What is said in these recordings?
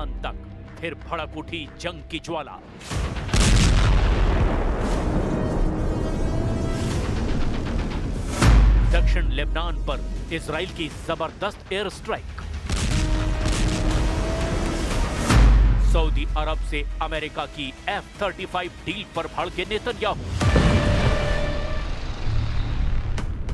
Lebanon तक फिर भड़क उठी जंग की ज्वाला। दक्षिण लेबनान पर इजराइल की जबरदस्त एयर स्ट्राइक। सऊदी अरब से अमेरिका की F-35 डील पर भड़के नेतन्याहू।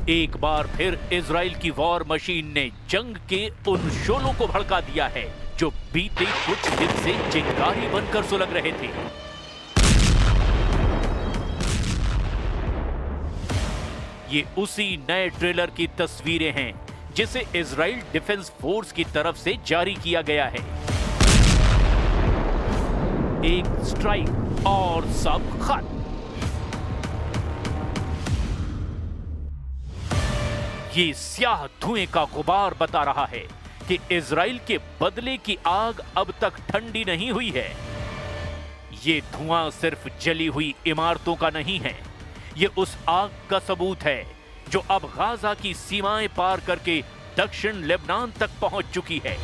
एक बार फिर इजराइल की वॉर मशीन ने जंग के उन शोलों को भड़का दिया है जो बीते कुछ दिन से चिंगारी बनकर सुलग रहे थे। ये उसी नए ट्रेलर की तस्वीरें हैं जिसे इजराइल डिफेंस फोर्स की तरफ से जारी किया गया है। एक स्ट्राइक और सब खत्म। ये स्याह धुएं का गुबार बता रहा है कि इजराइल के बदले की आग अब तक ठंडी नहीं हुई है। ये धुआं सिर्फ जली हुई इमारतों का नहीं है, ये उस आग का सबूत है जो अब गाजा की सीमाएं पार करके दक्षिण लेबनान तक पहुंच चुकी है।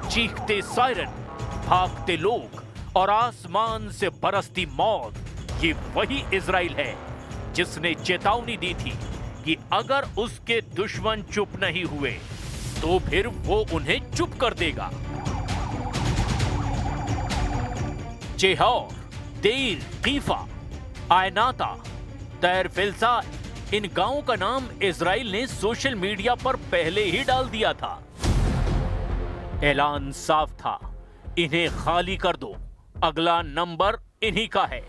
चीखते सायरन, भागते लोग और आसमान से बरसती मौत, ये वही इजराइल है जिसने चेतावनी दी थी कि अगर उसके दुश्मन चुप नहीं हुए तो फिर वो उन्हें चुप कर देगा। जेहौर, देर, कीफा, आयनाता, तैर फिल्सा, इन गांवों का नाम इजराइल ने सोशल मीडिया पर पहले ही डाल दिया था। ऐलान साफ था, इन्हें खाली कर दो, अगला नंबर इन्हीं का है।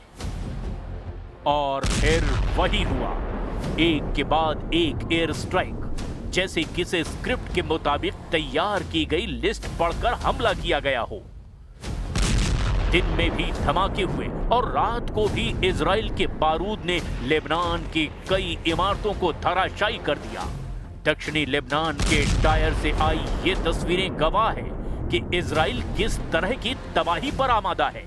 और फिर वही हुआ, एक के बाद एक एयर स्ट्राइक, जैसे किसी स्क्रिप्ट के मुताबिक तैयार की गई लिस्ट पढ़कर हमला किया गया हो। दिन में भी धमाके हुए और रात को भी इजराइल के बारूद ने लेबनान की कई इमारतों को धराशायी कर दिया। दक्षिणी लेबनान के टायर से आई ये तस्वीरें गवाह है कि इजराइल किस तरह की तबाही पर आमादा है।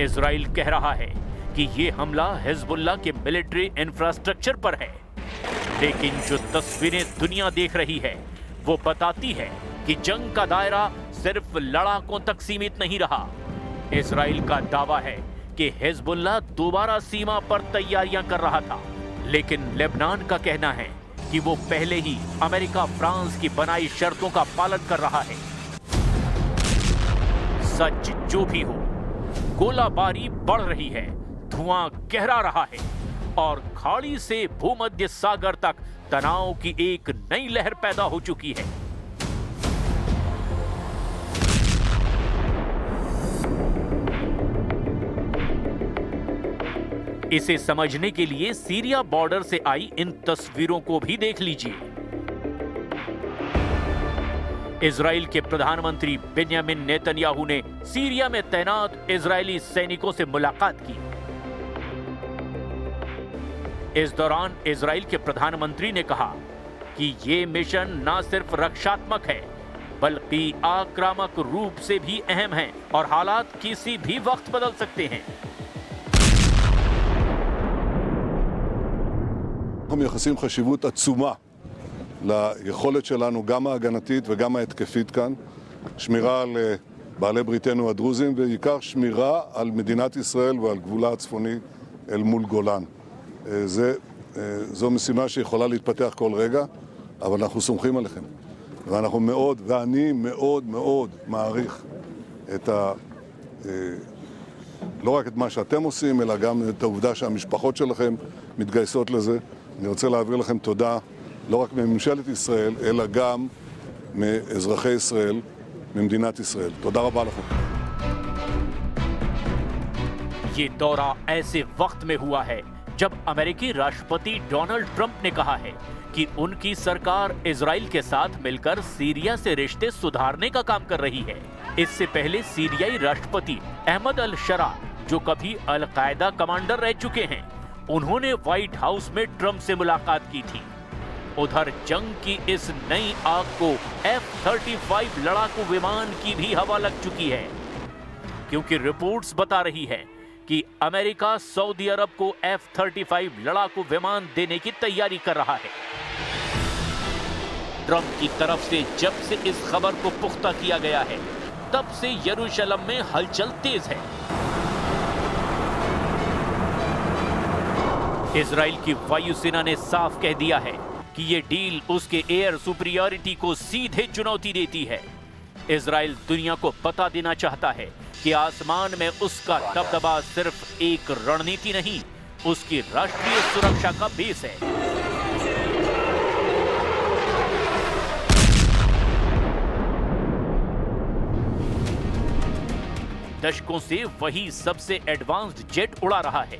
इजराइल कह रहा है कि ये हमला हिजबुल्लाह के मिलिट्री इंफ्रास्ट्रक्चर पर है, लेकिन जो तस्वीरें दुनिया देख रही है वो बताती है कि जंग का दायरा सिर्फ लड़ाकों तक सीमित नहीं रहा। इजराइल का दावा है कि हिजबुल्लाह दोबारा सीमा पर तैयारियां कर रहा था, लेकिन लेबनान का कहना है कि वो पहले ही अमेरिका फ्रांस की बनाई शर्तों का पालन कर रहा है। सच जो भी हो, गोलाबारी बढ़ रही है, धुआं गहरा रहा है और खाड़ी से भूमध्य सागर तक तनाव की एक नई लहर पैदा हो चुकी है। इसे समझने के लिए सीरिया बॉर्डर से आई इन तस्वीरों को भी देख लीजिए। इजराइल के प्रधानमंत्री बेंयामिन नेतन्याहू ने सीरिया में तैनात इजरायली सैनिकों से मुलाकात की। इस दौरान इजराइल के प्रधानमंत्री ने कहा कि ये मिशन न सिर्फ रक्षात्मक है बल्कि आक्रामक रूप से भी अहम है और हालात किसी भी वक्त बदल सकते हैं। אנחנו מייחסים חשיבות עצומה ליכולת שלנו, גם ההגנתית וגם ההתקפית כאן, שמירה על בעלי בריתנו הדרוזים, ועיקר שמירה על מדינת ישראל ועל גבולה הצפוני אל מול גולן. זו משימה שיכולה להתפתח כל רגע, אבל אנחנו סומכים עליכם. ואנחנו מאוד, ואני מאוד מאוד מעריך את לא רק את מה שאתם עושים, אלא גם את העובדה שהמשפחות שלכם מתגייסות לזה. אני רוצה להעביר לכם תודה, לא רק מממשלת ישראל, אלא גם מאזרחי ישראל, ממדינת ישראל. תודה רבה לכם. ये दौरा ऐसे वक्त में हुआ है जब अमेरिकी राष्ट्रपति डोनाल्ड ट्रंप ने कहा है कि उनकी सरकार इजराइल के साथ मिलकर सीरिया से रिश्ते सुधारने का काम कर रही है। इससे पहले सीरियाई राष्ट्रपति अहमद अल शरा, जो कभी अल कायदा कमांडर रह चुके हैं, उन्होंने व्हाइट हाउस में ट्रंप से मुलाकात की थी। उधर जंग की इस नई आग को F-35 लड़ाकू विमान की भी हवा लग चुकी है, क्योंकि रिपोर्ट्स बता रही है कि अमेरिका सऊदी अरब को F-35 लड़ाकू विमान देने की तैयारी कर रहा है। ट्रंप की तरफ से जब से इस खबर को पुख्ता किया गया है, तब से यरूशलेम में हलचल तेज है। इजराइल की वायुसेना ने साफ कह दिया है कि यह डील उसके एयर सुपीरियरिटी को सीधे चुनौती देती है। इजराइल दुनिया को बता देना चाहता है कि आसमान में उसका दबदबा सिर्फ एक रणनीति नहीं, उसकी राष्ट्रीय सुरक्षा का बेस है। दशकों से वही सबसे एडवांस्ड जेट उड़ा रहा है,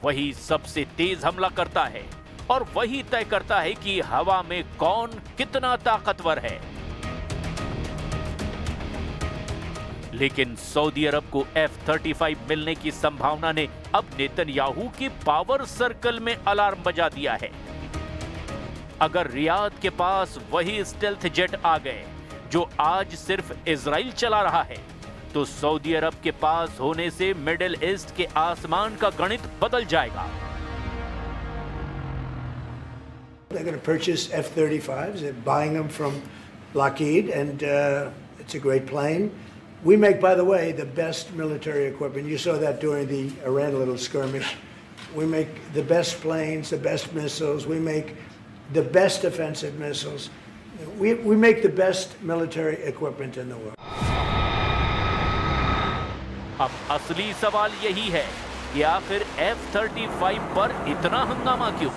वही सबसे तेज हमला करता है और वही तय करता है कि हवा में कौन कितना ताकतवर है। लेकिन सऊदी अरब को F-35 मिलने की संभावना ने अब नेतन्याहू की पावर सर्कल में अलार्म बजा दिया है। अगर रियाद के पास वही स्टेल्थ जेट आ गए जो आज सिर्फ इजराइल चला रहा है, तो सऊदी अरब के पास होने से मिडिल ईस्ट के आसमान का गणित बदल जाएगा। They're going to purchase F-35s. They're buying them from Lockheed, and it's a great plane. We make, by the way, the best military equipment. You saw that during the Iran little skirmish. We make the best planes, the best missiles. We make the best offensive missiles. We make the best military equipment in the world. अब असली सवाल यही है कि आखिर F-35 पर इतना हंगामा क्यों?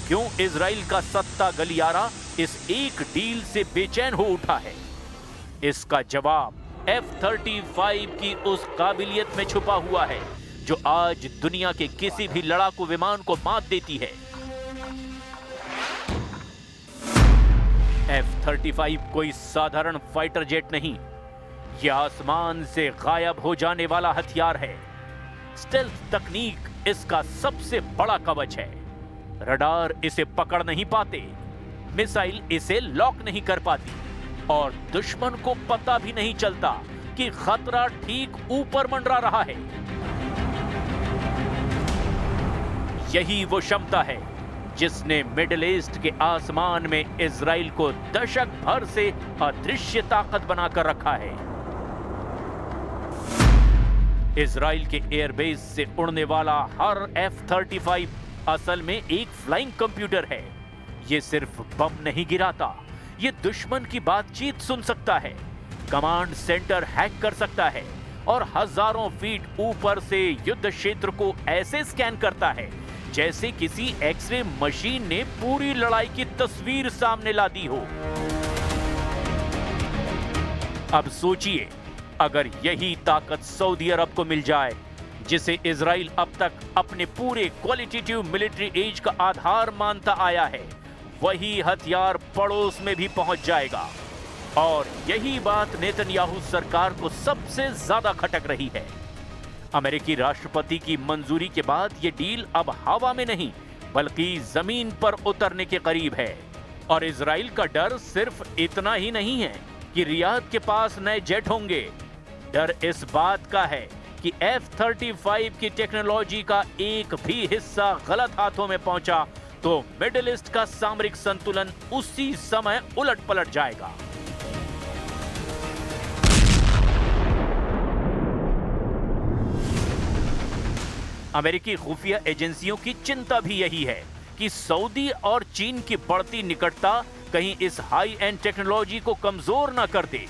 क्यों इजराइल का सत्ता गलियारा इस एक डील से बेचैन हो उठा है? इसका जवाब F-35 की उस काबिलियत में छुपा हुआ है जो आज दुनिया के किसी भी लड़ाकू विमान को मात देती है। F-35 कोई साधारण फाइटर जेट नहीं, यह आसमान से गायब हो जाने वाला हथियार है। स्टेल्थ तकनीक इसका सबसे बड़ा कवच है। रडार इसे पकड़ नहीं पाते, मिसाइल इसे लॉक नहीं कर पाती और दुश्मन को पता भी नहीं चलता कि खतरा ठीक ऊपर मंडरा रहा है। यही वो क्षमता है जिसने मिडिल ईस्ट के आसमान में इजराइल को दशक भर से अदृश्य ताकत बनाकर रखा है। इजराइल के एयरबेस से उड़ने वाला हर F-35 असल में एक फ्लाइंग कंप्यूटर है। ये सिर्फ बम नहीं गिराता, ये दुश्मन की बातचीत सुन सकता है, कमांड सेंटर हैक कर सकता है और हजारों फीट ऊपर से युद्ध क्षेत्र को ऐसे स्कैन करता है जैसे किसी एक्सरे मशीन ने पूरी लड़ाई की तस्वीर सामने ला दी हो। अब सोचिए, अगर यही ताकत सऊदी अरब को मिल जाए, जिसे इजराइल अब तक अपने पूरे क्वालिटेटिव मिलिट्री एज का आधार मानता आया है, वही हथियार पड़ोस में भी पहुंच जाएगा। और यही बात नेतन्याहू सरकार को सबसे ज्यादा खटक रही है। अमेरिकी राष्ट्रपति की मंजूरी के बाद यह डील अब हवा में नहीं बल्कि जमीन पर उतरने के करीब है। और इजराइल का डर सिर्फ इतना ही नहीं है कि रियाद के पास नए जेट होंगे। डर इस बात का है कि F-35 की टेक्नोलॉजी का एक भी हिस्सा गलत हाथों में पहुंचा तो मिडिल ईस्ट का सामरिक संतुलन उसी समय उलट पलट जाएगा। अमेरिकी खुफिया एजेंसियों की चिंता भी यही है कि सऊदी और चीन की बढ़ती निकटता कहीं इस हाई एंड टेक्नोलॉजी को कमजोर ना कर दे।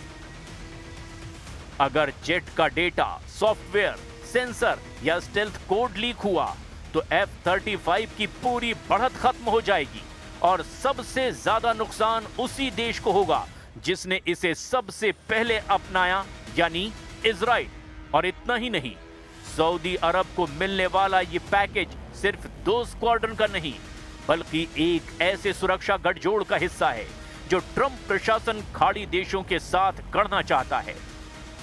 अगर जेट का डेटा, सॉफ्टवेयर, सेंसर या स्टेल्थ कोड लीक हुआ तो F-35 की पूरी बढ़त खत्म हो जाएगी और सबसे ज्यादा नुकसान उसी देश को होगा जिसने इसे सबसे पहले अपनाया, यानी इजराइल। और इतना ही नहीं, सऊदी अरब को मिलने वाला ये पैकेज सिर्फ 2 स्क्वाड्रन का नहीं बल्कि एक ऐसे सुरक्षा गठजोड़ का हिस्सा है जो ट्रंप प्रशासन खाड़ी देशों के साथ गढ़ना चाहता है।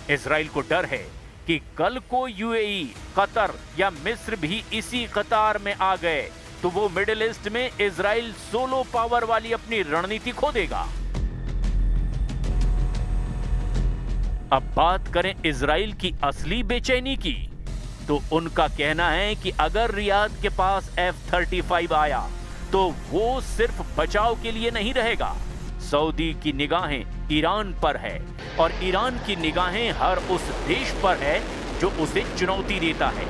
इजराइल को डर है कि कल को यूएई, कतर या मिस्र भी इसी कतार में आ गए तो वो मिडिल ईस्ट में इजराइल सोलो पावर वाली अपनी रणनीति खो देगा। अब बात करें इजराइल की असली बेचैनी की, तो उनका कहना है कि अगर रियाद के पास F-35 आया तो वो सिर्फ बचाव के लिए नहीं रहेगा। सऊदी की निगाहें ईरान पर है और ईरान की निगाहें हर उस देश पर है जो उसे चुनौती देता है।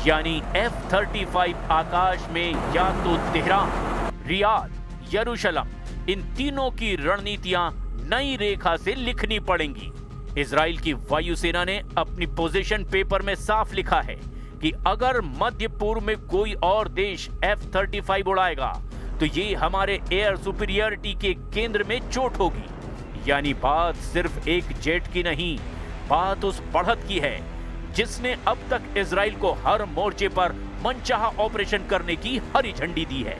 यानी F-35 आकाश में या तो तेहरान, रियाद, यरूशलेम, इन तीनों की रणनीतियां नई रेखा से लिखनी पड़ेंगी। इजराइल की वायुसेना ने अपनी पोजीशन पेपर में साफ लिखा है कि अगर मध्य पूर्व में कोई और देश F-35 उड़ाएगा तो ये हमारे एयर सुपीरियरिटी के केंद्र में चोट होगी। यानी बात सिर्फ एक जेट की नहीं, बात उस बढ़त की है जिसने अब तक इजराइल को हर मोर्चे पर मनचाहा ऑपरेशन करने की हरी झंडी दी है।